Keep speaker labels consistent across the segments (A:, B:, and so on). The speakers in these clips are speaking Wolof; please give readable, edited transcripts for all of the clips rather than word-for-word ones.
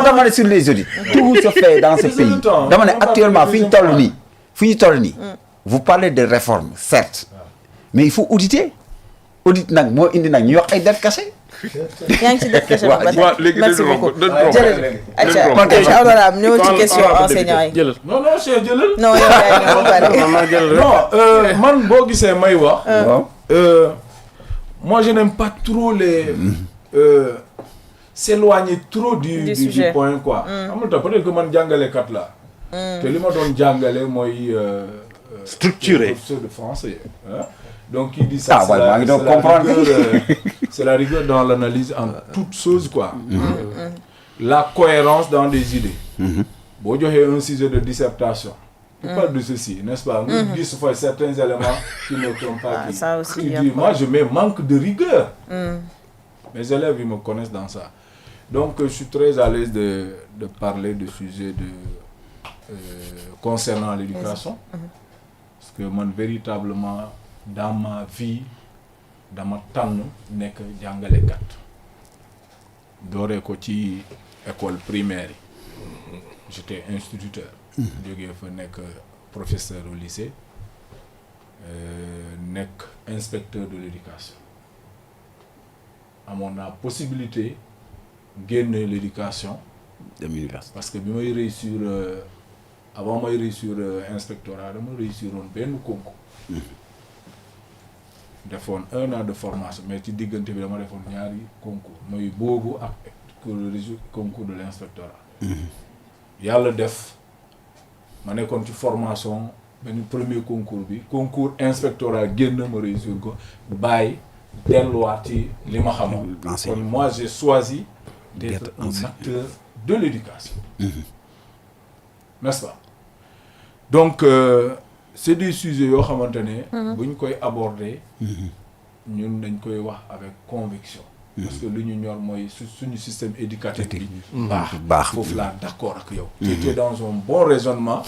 A: non dama ne sur les audits. Tout se fait dans ce pays. Dama ne actuellement fi ñu toll nii. Vous parlez de réforme certes mais il faut auditer. Audit nag moo indi nag ñu wax ay dettes cachées.
B: yaa ngi ci def question ba tey merci beaucoup
C: jërëjëf
B: honorable ñëw ci question enseignant yi.
C: non Cheikh jëlal.
B: non yow yaa ngi
C: non man boo gisee may wax. moi je n'aime pas trop les s'éloigner trop du point quoi. xam nga peut-être que man jàngalekat la. te li ma doon jàngale mooy.
D: structuré
C: professeur de français. Donc il dit ça, c'est la rigueur dans l'analyse en toutes choses quoi. La cohérence dans des idées. Bon, j'ai un sujet de dissertation. Tu parles de ceci, n'est-ce pas? Nous disons certains éléments qui ne trompent pas.
B: Ça aussi,
C: tu dis, moi je mets manque de rigueur. Mes élèves ils me connaissent dans ça. Donc je suis très à l'aise de parler de sujets concernant l'éducation. Parce que moi véritablement dans ma vie dama tànn nekk jàngalekat dooree ko ci école primaire yi j'étais instituteur jógee fa nekk professeur au lycée nekk inspecteur de l'éducation amoon naa possibilité génne l'éducation
A: de l'université
C: parce que bi may réussir avant may réussir inspectorat dama réussiroon benn concours defoon 1 an de formation mais ci diggante bi dama defoon ñaari concours mooy boobu ak concours de l'inspectorat yàlla def ma nekkoon ci formation benn premier concours bi concours inspectorat génn ma réussir ko bàyyi delluwaat ci li ma xamoon kon moi j'ai choisi d'être un acteur de l'éducation n'est-ce pas donc c'est des sujets yoo xamante ne bu ñu koy aborder ñun dañ koy wax avec conviction parce que lu ñu ñor mooy suñu système éducatif bi baax foofu laa d'accord ak yow tu étais dans un bon raisonnement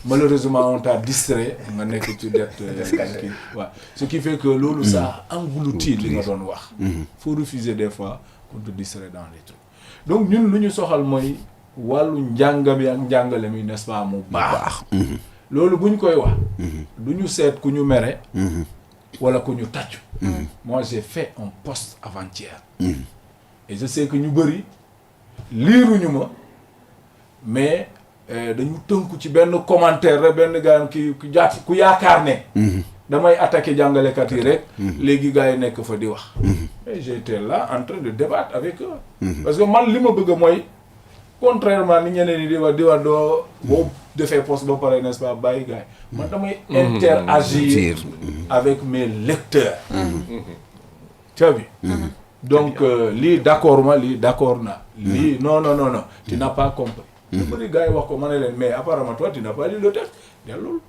C: malheureusement on t'a distrait nga nekk ci det kii waaw ce qui fait que loolu ça engloutit li nga doon wax faut refuser des fois qu'on te distrait dans les trucs donc ñun lu ñu soxal mooy wàllu njàng mi ak njàngale mi n'est-ce pas mu baax loolu bu ñu koy wax du ñu seet ku ñu mere wala ku ñu tàccu moi j'ai fait un post avant-hier et je sais que ñu bëri liiruñu ma mais dañu tënku ci benn commentaire rek benn gars ku yaakaar ne damay attaquer jàngalekat yi rek léegi gars yi nekk fa di wax et j'étais là en train de débattre avec eux parce que man li ma bëgg mooy contrairement ni ñeneen ñi di wax doo boo defee poste ba pare n'est-ce pas bàyyi gars yi man damay interagir avec mes lecteurs tu as vu donc lii d'accord ma lii d'accord na lii non tu n'as pas compris lu bëri gars yi wax ko ma ne leen mais apparemment toi tu n'as pas lu le texte dellul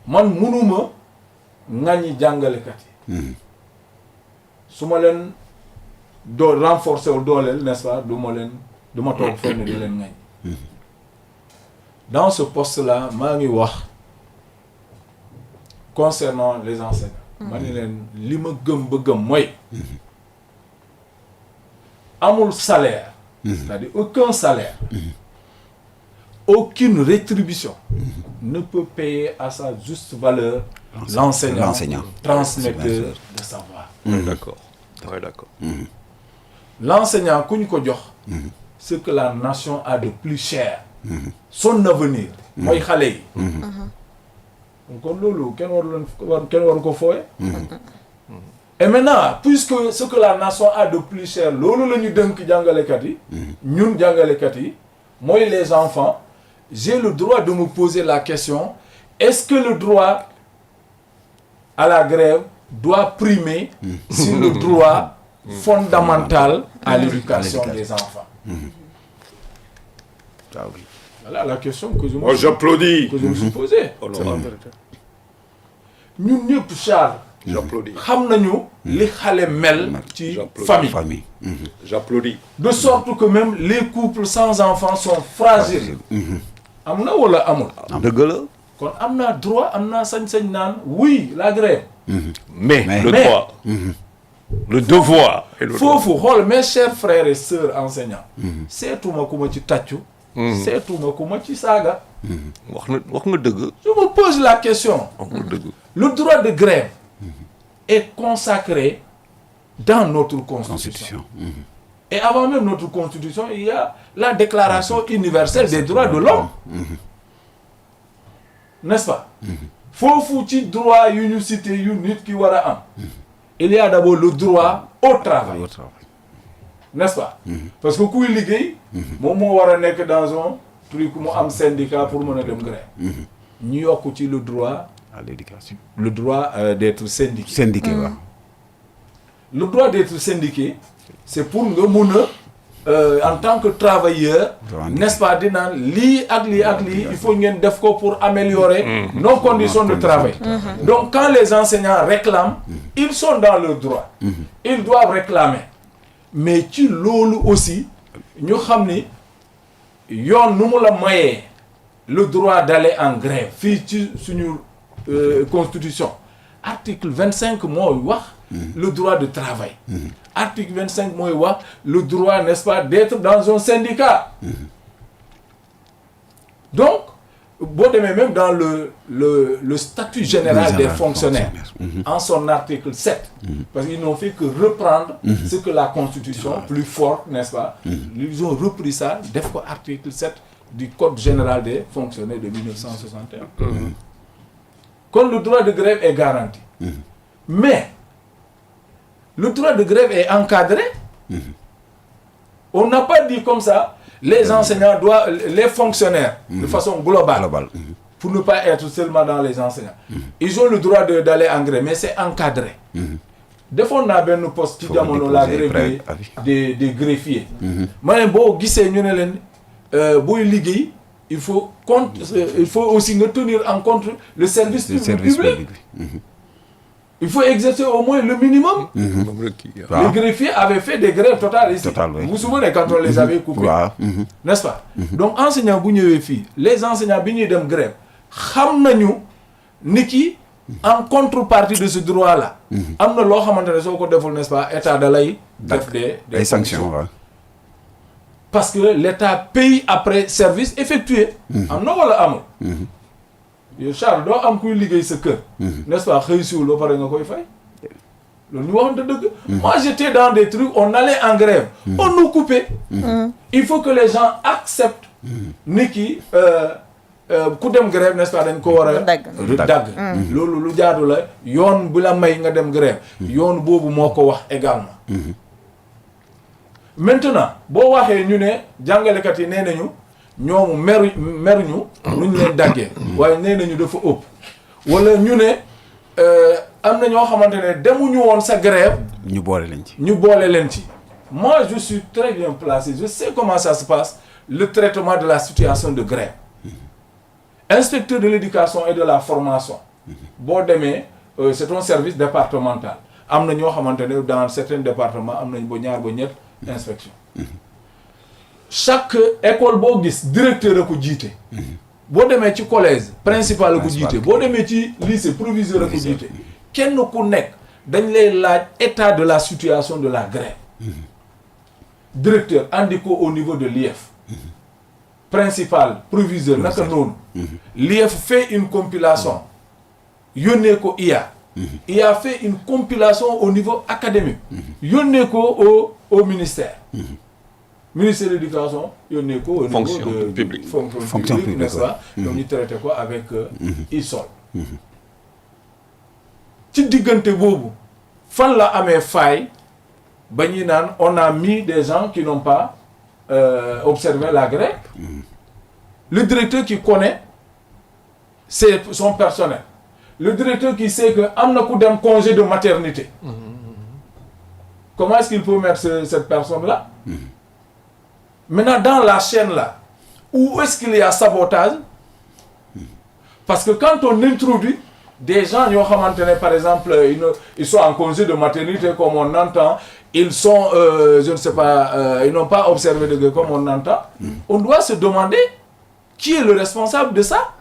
C: man munuma ŋàññi jàngalekat yi su ma leen doo renforcer wu dooleel n'est-ce pas du ma toog fenn di leen ŋàññi dans ce poste-là maa ngi wax concernant les enseignants ma ne leen li ma gëm ba gëm mooy amul salaire c'est-à-dire aucun salaire aucune rétribution ne peut payer à sa juste valeur l'enseignant transmetteur de savoir
D: d'accord
C: l'enseignant ku ñu ko jox ce que la nation a de plus cher son avenir mooy xale yi kon loolu kenn waru ko fooye et maintenant puisque ce que la nation a de plus cher loolu la ñu dënk jàngalekat yi ñun jàngalekat yi mooy les enfants j'ai le droit de me poser la question est-ce que le droit à la grève doit primer sur le droit fondamental à l'éducation des enfants voilà la question que je me suis posée ñun ñëpp Charles
D: j'applaudis
C: xam nañu li xale mel ci famille
D: j'applaudis
C: de sorte que même les couples sans enfants sont fragiles am na wala amul
A: dëgg la
C: kon am naa droit am naa sañ-sañ naan oui la grève
D: mais le droit Le devoir et le droit.
C: Foofu xool mes chers frères et sœurs enseignants. seetuma ku ma ci tàccu. seetuma ku ma ci saaga.
D: wax nga dëgg.
C: Je me pose la question.
D: wax nga dëgg.
C: Le droit de grève est consacré dans notre constitution. Et avant même notre constitution, il y a la déclaration universelle des droits de l'homme. N'est-ce pas? Foofu ci droit yu ñu cité yu nit ki war a am. Il y a d'abord le droit au travail. N'est-ce pas? Parce que kuy liggéey. moom moo war a nekk dans un truc mu am syndicat pour mën a dem grève. ñu yokk ci le droit
A: à l'éducation.
C: Le droit d'être syndiqué.
A: Syndiqué waaw.
C: Le droit d'être syndiqué, c'est pour nga mun a en tant que travailleur, n'est-ce pas, di naan lii ak lii ak lii il faut ngeen def ko pour améliorer nos conditions de travail. Donc quand les enseignants réclament, ils sont dans le droit. Ils doivent réclamer. Mais ci loolu aussi ñu xam ni yoon nu mu la mayee le droit d'aller en grève fii ci suñu constitution. Article 25 mooy wax le droit de travail. Article 25 mooy wax le droit, n'est-ce pas, d'être dans un syndicat. Donc boo demee même dans le statut général des fonctionnaires en son article 7 parce qu'ils n'ont fait que reprendre ce que la constitution plus forte, n'est-ce pas, ils ont repris ça def ko article 7 du code général des fonctionnaires de 1961. Quand le droit de grève est garanti. Mais le droit de grève est encadré. On n'a pas dit comme ça, les enseignants doivent, les fonctionnaires, de façon globale, pour ne pas être seulement dans les enseignants. Ils ont le droit d'aller en grève, mais c'est encadré. Des fois, on a bien nos postes qui demandent la grève des greffiers. Mais bon, il faut aussi tenir en compte le service public. Il faut exercer au moins le minimum. Les greffiers avaient fait des grèves totales ici. Vous vous souvenez quand on les avait coupés, n'est-ce pas? Donc enseignants bu ñëwee fii, les enseignants bi ñuy dem grève xam nañu ni ki en contrepartie de ce droit-là. am na loo xamante ne soo ko deful, n'est-ce pas, état da lay def des sanctions. Parce que l'État paye après service effectué. am na wala amul. yow Charles doo am kuy liggéey sa kër. n'est-ce pas, xëy siwul ba pare nga koy fay. loolu ñu waxante dëgg. Moi j'étais dans des trucs, on allait en grève. On nous coupait. Il faut que les gens acceptent ni ki ku dem grève, n'est-ce pas, dañ ko war a dagg. loolu lu jaadu la, yoon bu la may nga dem grève. yoon boobu moo ko wax également. Maintenant boo waxee ñu ne jàngalekat yi nee nañu ñoom meruñu nuñ leen daggee waaye nee nañu dafa ëpp wala ñu ne am na ñoo xamante ne demuñu woon sa grève
A: ñu boole leen ci.
C: Moi je suis très bien placé, je sais comment ça se passe, le traitement de la situation de grève. Inspecteur de l'éducation et de la formation boo demee c'est un service départemental. am na ñoo xamante ne dans certains départements am nañ ba ñaar ba ñett inspection. Chaque école boo gis directeur a ko jiite. boo demee ci collège principal a ko jiite, boo demee ci lycée proviseur a ko jiite. kenn ku nekk dañ lay laaj état de la situation de la grève. Directeur andi ko au niveau de l'IEF. Principal proviseur naka noonu. L'IEF fait une compilation yónnee ko IA. IA fait une compilation au niveau académique. yónnee ko au ministère. Ministère de l'éducation yónnee ko au niveau de fonction publique, n'est-ce pas? donc ñu traité ko avec ISOL. ci diggante boobu fan la amee faille ba ñuy naan on a mis des gens qui n'ont pas observé la grève. Le directeur qui connaît son personnel, le directeur qui sait que am na ku dem congé de maternité. Comment est-ce qu'il peut mettre cette personne-là? Maintenant dans la chaîne là, où est-ce qu'il y a sabotage? Parce que quand on introduit des gens ñoo xamante ne par exemple ils sont en congé de maternité comme on entend, ils sont je ne sais pas ils n'ont pas observé de grève comme on entend, on doit se demander qui est le responsable de ça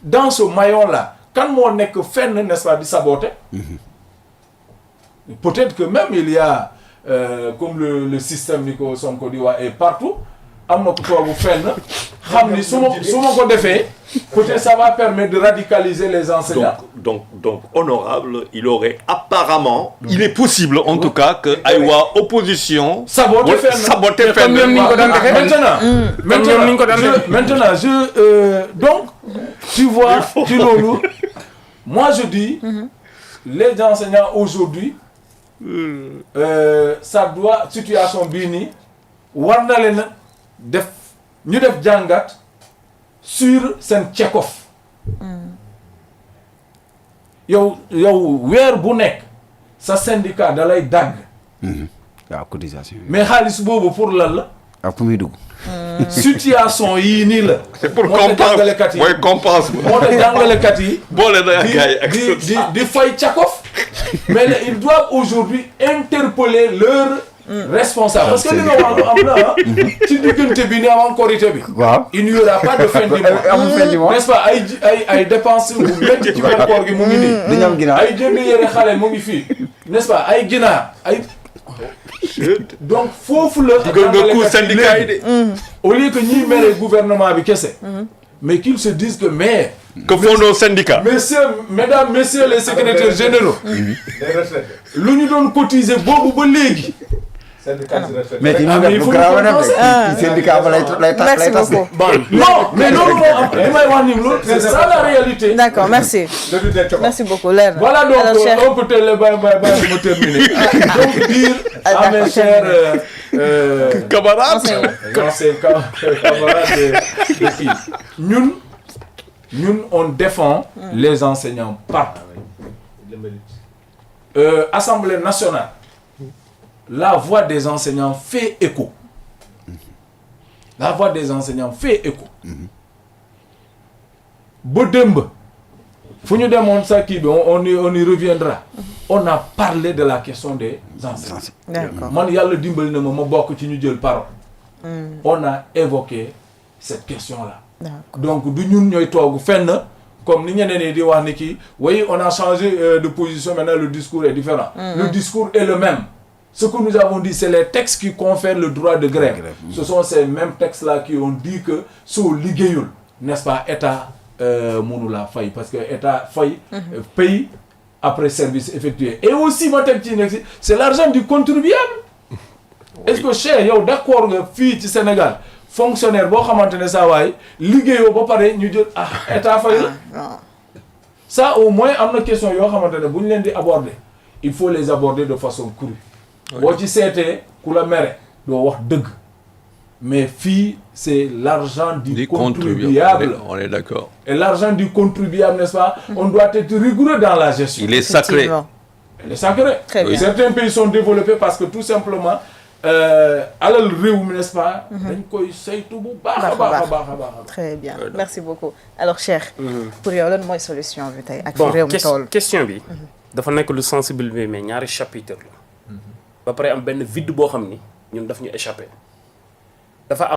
C: dans ce maillon là. Kan moo nekk fenn, n'est-ce pas, di saboter. peut-être que même il y a comme le système ni ko Sonko di wax est partout am na ku toogu fenn xam ni su ma ko defee peut-être ça va permettre de radicaliser les enseignants.
D: Donc honorable, il aurait apparemment, il est possible en tout cas que aywa opposition
C: saboter fenn maintenant donc tu vois ci loolu moi je dis les enseignants aujourd'hui ça doit situation bii nii war na leen def ñu def jàngat sur seen check-off yow weer bu nekk sa syndicat da lay dagg
A: waaw cotisation
C: mais xaalis boobu pour lan la
A: ak fu muy dugg
C: situation yii nii la
D: c'est pour compenser mooy compense
C: moo tax jàngalekat yi
D: boole na gars yi
C: di fay check-off mais là, ils doivent aujourd'hui interpeller leurs responsables. Parce que li nga wax lu am na ci diggante bi ni avant Korité bi.
A: waaw
C: il n'y aura pas de fin du mois. N'est-ce pas ay dépenses bu métti ci biir koor gi mu ngi nii.
A: dañu am ginaar
C: ay jënd yére xale mu ngi fii. N'est-ce pas ay ginaar ay. donc foofu la.
D: digal nga cours syndicat yi de.
C: au lieu que ñiy mere gouvernement bi kese. mais qu'ils se disent que mais.
D: que font nos syndicats.
C: mesdames, messieurs les secrétaires généraux. lu ñu doon cotiser boobu ba léegi.
A: mais ci ñu def bu garaaw a def syndicat ba lay tas de.
C: non mais loolu moo am li may wax ni loolu c'est ça la réalité.
B: D'accord, merci. Merci beaucoup leer na.
C: Voilà donc
B: alors Cheikh
C: on peut me terminer. Donc dire à mes chers
D: camarades
C: camarades de kii ñun on défend les enseignants partout. Assemblée nationale. La voix des enseignants fait écho. La voix des enseignants fait écho. ba démb fu ñu demoon sa kii bi on y reviendra. On a parlé de la question des enseignants.
B: D'accord.
C: man yàlla dimbali na ma bokk ci ñu jël parole. On a évoqué cette question-là.
B: D'accord.
C: Donc du ñun ñooy toog fenn comme ni ñeneen ñi di wax ni kii oui on a changé de position maintenant le discours est différent. Le discours est le même. Ce que nous avons dit, c'est les textes qui confèrent le droit de grève. Ce sont ces mêmes textes-là qui ont dit que sous liggéeyul, n'est-ce pas, État mënu la fay parce que État fay paye après service effectué. Et aussi ma teg ci nekk c'est l'argent du contribuable. Est-ce que cher yow d'accord nga fii ci Sénégal fonctionnaire boo xamante ne saa waay liggéeyoo ba pare ñu jël État fay la. Ça au moins am na question yoo xamante ne bu ñu leen di aborder il faut les aborder de façon crue. boo ci seetee ku la mere doo wax dëgg mais fii c'est l'argent du contribuable.
D: On est d'accord.
C: Et l'argent du contribuable, n'est-ce pas, on doit être rigoureux dans la gestion.
D: Il est sacré.
C: Il est sacré.
B: Très bien.
C: Certains pays sont développés parce que tout simplement alal réew mi, n'est-ce pas, dañ koy saytu bu baax a baax a baax.
B: Très bien, merci beaucoup. Alors Cheikh, pour yow lan mooy solution bi tey ak
E: bon
B: réew mi tool.
E: question bi dafa nekk lu sensible bi mais ñaari chapitre la ba pare am benn vide boo xam ni ñun daf ñu échappé dafa am